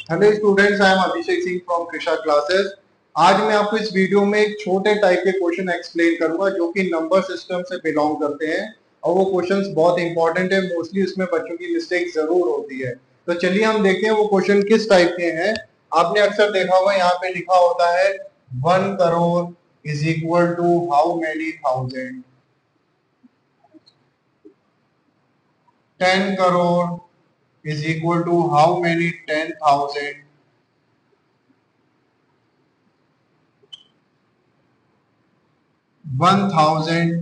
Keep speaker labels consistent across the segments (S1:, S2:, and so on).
S1: Hello students, I am Abhishek Singh from Krisha classes. आज मैं आपको इस वीडियो में एक छोटे टाइप के क्वेश्चन एक्सप्लेन करूंगा जो कि नंबर सिस्टम से बिलोंग करते हैं और वो क्वेश्चंस बहुत इंपॉर्टेंट है। मोस्टली उसमें बच्चों की मिस्टेक जरूर होती है। तो चलिए हम देखते हैं वो क्वेश्चन किस टाइप के हैं। आपने अक्सर देखा होगा यहाँ पे लिखा होता है 1 crore is equal to how many thousand. 10 crore is equal to how many 10,000। 1,000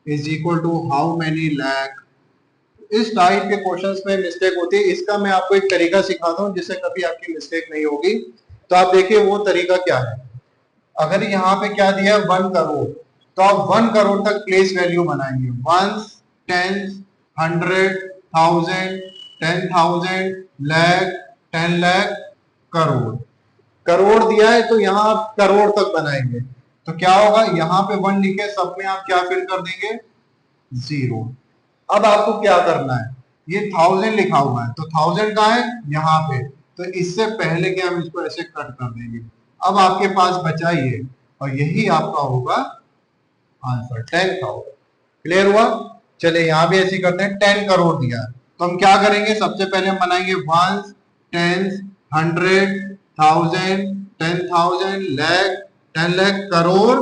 S1: is equal to how many lakh. इस टाइप के क्वेश्चंस में मिस्टेक होती है। इसका मैं आपको एक तरीका सिखाता हूं जिससे कभी आपकी मिस्टेक नहीं होगी। तो आप देखिए वो तरीका क्या है। अगर यहाँ पे क्या दिया है 1 करोड़, तो आप 1 करोड़ तक प्लेस वैल्यू बनाएंगे। 1, 10, 100, 1000, 10,000, लाख, 10 लाख, करोड़। करोड़ दिया है तो यहाँ आप करोड़ तक बनाएंगे। तो क्या होगा, यहाँ पे 1 लिखे, सब में आप क्या फिल कर देंगे, 0। अब आपको क्या करना है, ये 1000 लिखा हुआ है तो 1000 कहाँ है, यहाँ पे। तो इससे पहले कि हम इसको ऐसे कट कर देंगे, अब आपके पास बचा ये, और यही आपका होगा आंसर 10,000। क्लियर हुआ। चलिए यहाँ भी ऐसे करते हैं। 10 करोड़ दिया है तो हम क्या करेंगे, सबसे पहले हम बनाएंगे 1, 10, 100, 1000, 10,000, लाख, 10 लाख, करोड़,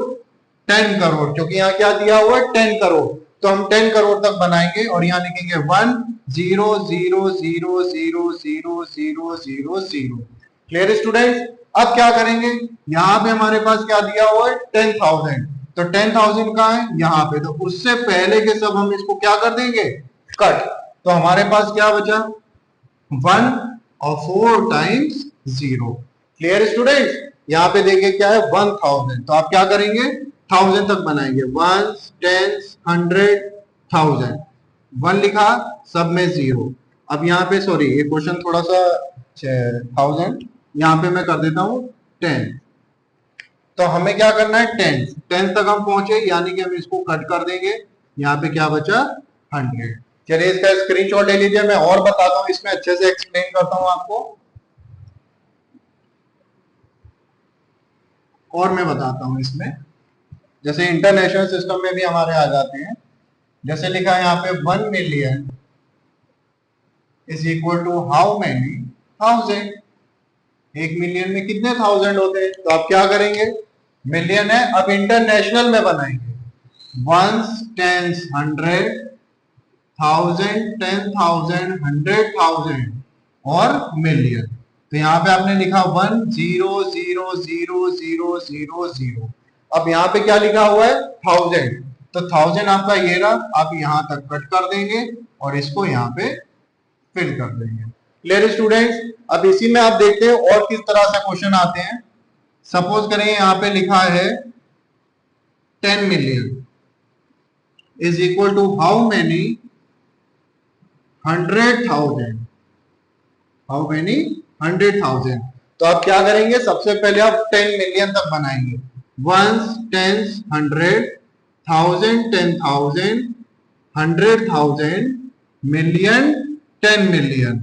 S1: 10 करोड़। क्योंकि यहाँ क्या दिया हुआ है, 10 करोड़, तो हम 10 करोड़ तक बनाएंगे और यहाँ लिखेंगे 1, 0, 0, 0, 0, 0, 0, 0, 0। Clear students. अब क्या करेंगे, यहाँ पे हमारे पास क्या दिया हुआ है, 10,000। तो 10,000 कहाँ है, यहाँ पे। तो उससे पहले के सब हम इसको क्या कर देंगे, कट। तो हमारे पास क्या बचा, 1 और 4 टाइम्स 0। Clear students. यहाँ पे देखिए क्या है, 1000। तो आप क्या करेंगे, 1000 तक बनाएंगे। 1, 10, 100, 1000। 1 लिखा, सब में 0। अब यहाँ पे सॉरी, ये क्वेश्चन थोड़ा सा 1000, यहाँ पे मैं कर देता हूँ 10। तो हमें क्या करना है, 10 तक हम पहुंचे, यानी कि हम इसको कट कर देंगे। यहाँ पे क्या बचा, 100। चलिए इसका स्क्रीनशॉट ले लीजिए। मैं और बताता हूँ, इसमें अच्छे से एक्सप्लेन करता हूँ आपको। और मैं बताता हूँ इसमें, जैसे इंटरनेशनल सिस्टम में भी हमारे आ जाते हैं। जैसे लिखा है यहाँ पे 1 million is equal to how many thousand. 1 million में कितने थाउजेंड होते हैं, तो आप क्या करेंगे, मिलियन है, अब इंटरनेशनल में बनाएंगे। 1, 10, 100, 1000, 10,000, 100,000 और मिलियन। तो यहाँ पे आपने लिखा 1, 0, 0, 0, 0, 0, 0। अब यहाँ पे क्या लिखा हुआ है, 1000। तो 1000 आपका ये रहा, आप यहाँ तक कट कर देंगे और इसको यहाँ पे फिल कर देंगे। Clear students. अब इसी में आप देखते हैं और किस तरह से क्वेश्चन आते हैं। सपोज करें यहाँ पे लिखा है 10 million is equal to how many 100,000। How many 100,000। तो आप क्या करेंगे, सबसे पहले आप 10 मिलियन तक बनाएंगे। 1, 10, 100, 1000, 10,000, 100,000, मिलियन, 10 मिलियन।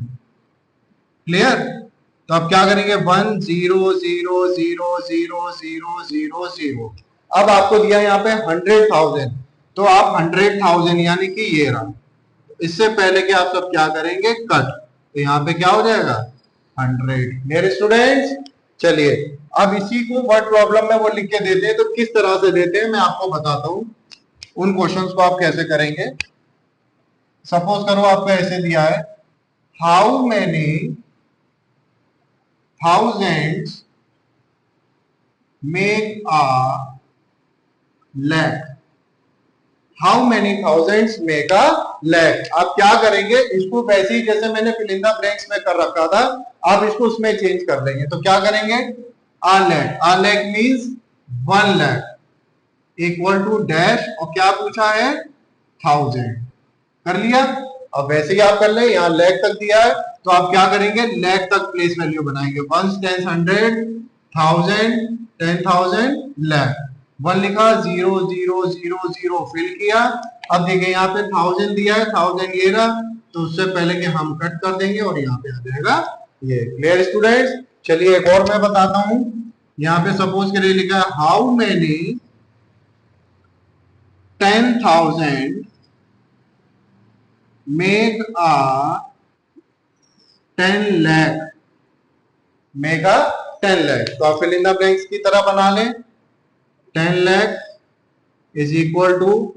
S1: क्लियर। तो आप क्या करेंगे, 1, 0, 0, 0, 0, 0, 0, 0। अब आपको दिया यहाँ पे 100,000, तो आप 100,000 यानी कि ये रहा। इससे पहले कि आप सब क्या करेंगे, कट। तो यहाँ पे क्या हो जाएगा, 100। मेरे स्टूडेंट्स, चलिए अब इसी को वर्ड प्रॉब्लम में वो लिख के देते हैं। तो किस तरह से देते हैं मैं आपको बताता हूं, उन क्वेश्चंस को आप कैसे करेंगे। सपोज करो आपको ऐसे दिया है, how many thousands make a lakh। How many thousands make a lakh। आप क्या करेंगे, इसको वैसे ही जैसे मैंने फिल इन द ब्लैंक्स में कर रखा था, आप इसको उसमें चेंज कर देंगे। तो क्या करेंगे, a lakh means 1 lakh equal to dash, और क्या पूछा है, 1000। कर लिया। अब वैसे ही आप कर ले, यहाँ लैख तक दिया है तो आप क्या करेंगे, लैख तक प्लेस वैल्यू बनाएंगे। 1, 10, 100, 1000, 10,000, लाख। वन लिखा, 0 0 0 0 फिल किया। अब देखिए यहाँ पे 1000 दिया है, 1000 ये रहा, तो उससे पहले कि हम कट कर देंगे और यहाँ पे आ जाएगा ये। Clear students? चलिए एक और मैं बताता हूं। यहाँ पे सपोज करिए लिखा है how many 10,000 make a 10 lakh, make a 10 lakh. तो आप फिल इन द ब्लैंक्स की तरह बना लें। 10 लाख इज इक्वल टू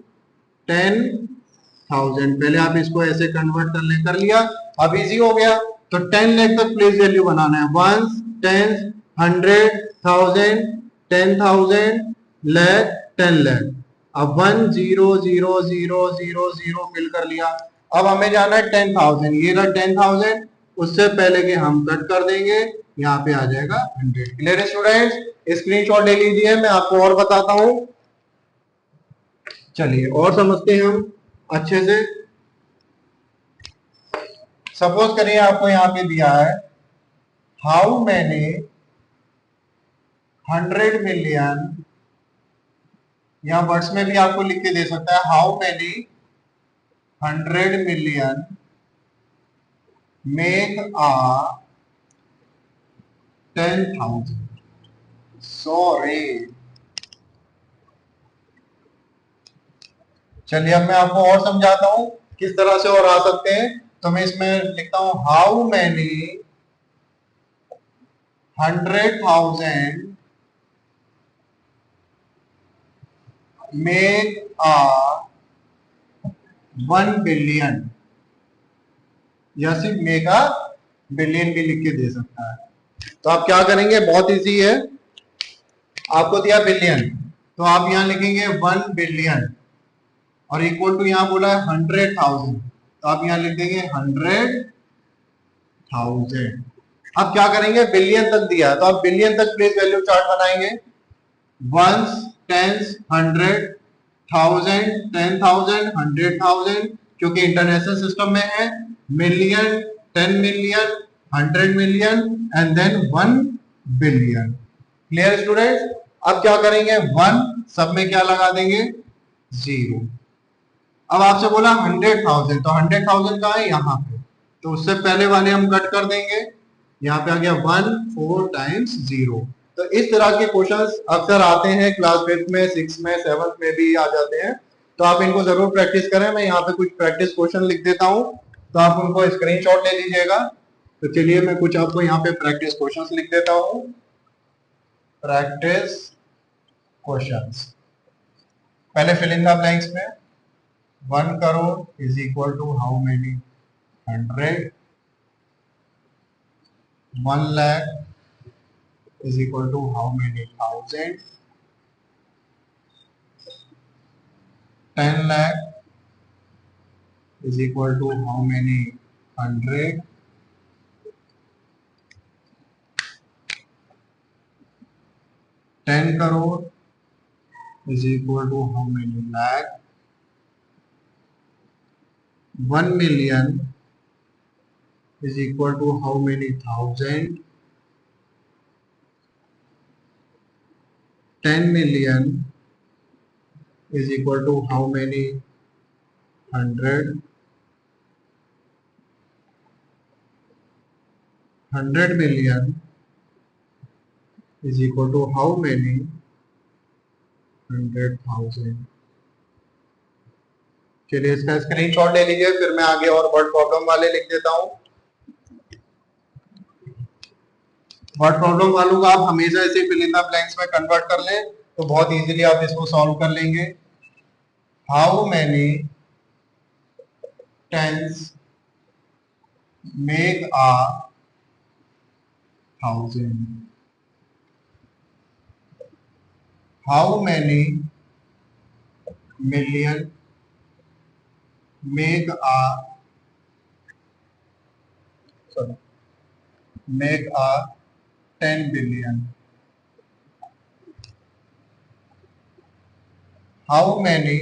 S1: 10,000। पहले आप इसको ऐसे कन्वर्ट कर लिया, अब इजी हो गया। तो 10 लाख तक प्लेस वैल्यू बनाना है, वंस, टेंस, 100, 1000, 10,000, लाख, 10 लाख। अब 1 0 0 0 0 0 फिल कर लिया। अब हमें जाना है 10,000, ये रहा 10,000, उससे पहले कि हम कट कर देंगे, यहाँ पे आ जाएगा 100। क्लियर है स्टूडेंट्स? स्क्रीनशॉट ले लीजिए, मैं आपको और बताता हूं। चलिए और समझते हैं हम अच्छे से। सपोज करिए आपको यहाँ पे दिया है हाउ मैनी 100 मिलियन, या वर्ड्स में भी आपको लिख के दे सकता है how many 100 million make a 10,000। Sorry, चलिए अब मैं आपको और समझाता हूं किस तरह से और आ सकते हैं। तो मैं इसमें लिखता हूं how many 100,000 make a 1 billion, या सिर्फ मेक अ बिलियन भी लिख के दे सकता है। तो आप क्या करेंगे, बहुत इजी है। आपको दिया बिलियन, तो आप यहां लिखेंगे 1 बिलियन, और इक्वल टू यहां बोला है 100,000, तो आप यहां लिख देंगे 100,000। अब क्या करेंगे, बिलियन तक दिया तो आप बिलियन तक प्लेस वैल्यू चार्ट बनाएंगे। वंस, टेंस, 100, 1000, 10,000, 100,000, क्योंकि इंटरनेशनल सिस्टम में है। Million, 10 million, 100 million, and then 1 billion. Clear students? अब क्या करेंगे, 1 सब में क्या लगा देंगे, 0। अब आपसे बोला 100,000, तो 100,000 कहाँ है, यहाँ पे, तो उससे पहले वाले हम कट कर देंगे। यहाँ पे आ गया 1 4 टाइम्स 0। तो इस तरह के क्वेश्चंस अक्सर आते हैं क्लास 5th में, 6 में, 7th में भी आ जाते हैं। तो आप इनको जरूर प्रैक्टिस करें। मैं यहाँ पे कुछ प्रैक्टिस क्वेश्चन लिख देता हूँ, तो आप उनको स्क्रीनशॉट ले लीजिएगा। तो चलिए मैं कुछ आपको यहाँ पे प्रैक्टिस क्वेश्चंस लिख देता हूँ। प्रैक्टिस क्वेश्चंस, पहले फिल इन द ब्लैंक्स में 1 crore is equal to how many 100, 1 lakh is equal to how many thousand, 10 lakh is equal to how many 100, 10 crore is equal to how many lakh, 1 million is equal to how many thousand, 10 million is equal to how many 100, 100 million is equal to how many 100,000। चलिए इसका screenshot ले लीजिए, फिर मैं आगे और word problem वाले लिख देता हूँ। वर्ड प्रॉब्लम वालों को आप हमेशा ऐसे फिल इन द ब्लैंक्स में कन्वर्ट कर लें, तो बहुत इजीली आप इसको सॉल्व कर लेंगे। How many tens make a 1000, how many million make a make a 10 billion, how many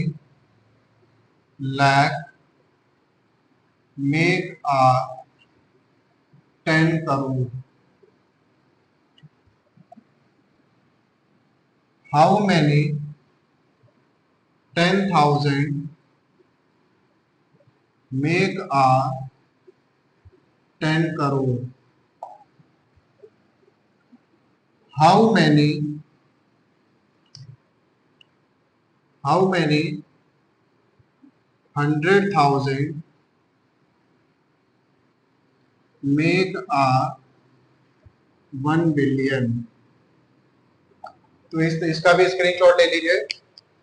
S1: lakh make a 10 crore, how many 10,000 make a 10 crore. How many 100,000 make a 1 billion? तो इसका भी screenshot ले लीजिए।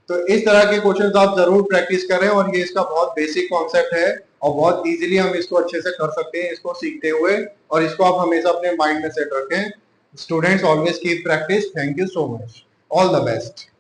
S1: तो इस तरह के क्वेश्चंस आप जरूर प्रैक्टिस करें, और ये इसका बहुत बेसिक कॉन्सेप्ट है और बहुत इजीली हम इसको अच्छे से कर सकते हैं इसको सीखते हुए, और इसको आप हमेशा अपने माइंड में सेट रखें। Students always keep practice. Thank you so much, all the best.